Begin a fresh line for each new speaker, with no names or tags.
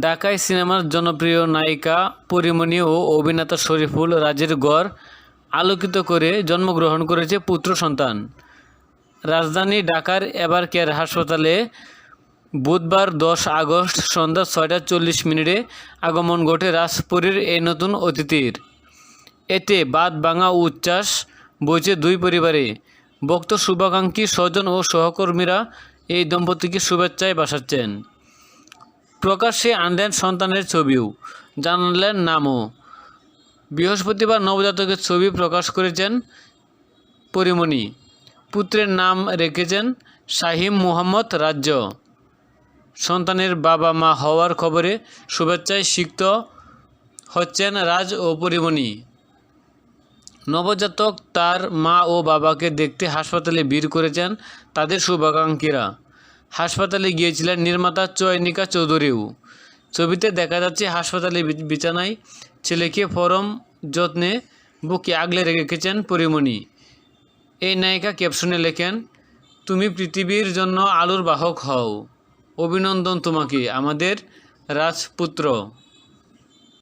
ঢাকাই সিনেমার জনপ্রিয় নায়িকা পরীমণি ও অভিনেতা শরীফুল রাজের গড় আলোকিত করে জন্মগ্রহণ করেছে পুত্র সন্তান। রাজধানী ঢাকার এবার কেয়ার হাসপাতালে বুধবার 10 আগস্ট সন্ধ্যা 6টা 40 মিনিটে আগমন ঘটে রাজপরীর এই নতুন অতিথির। এতে বাদ ভাঙা উচ্ছ্বাস বইছে দুই পরিবারে। ভক্ত, শুভাকাঙ্ক্ষী, স্বজন ও সহকর্মীরা এই দম্পতিকে শুভেচ্ছায় ভাসাচ্ছেন। প্রকাশ্যে আনলেন সন্তানের ছবিও, জানালেন নামও। বৃহস্পতিবার নবজাতকের ছবি প্রকাশ করেছেন পরীমণি। পুত্রের নাম রেখেছেন শাহীম মুহাম্মদ রাজ্য। সন্তানের বাবা মা হওয়ার খবরে শুভেচ্ছায় সিক্ত হচ্ছেন রাজ ও পরীমণি। নবজাতক তার মা ও বাবাকে দেখতে হাসপাতালে ভিড় করেছেন তাদের শুভাকাঙ্ক্ষীরা। হাসপাতালে গিয়েছিলেন নির্মাতা চয়নিকা চৌধুরীও। ছবিতে দেখা যাচ্ছে হাসপাতালে বিছানায় ছেলেকে পরম যত্নে বুকে আগলে রেখেছেন পরীমণি। এই নায়িকা ক্যাপশনে লেখেন, তুমি পৃথিবীর জন্য আলোর বাহক হও, অভিনন্দন তোমাকে আমাদের রাজপুত্র।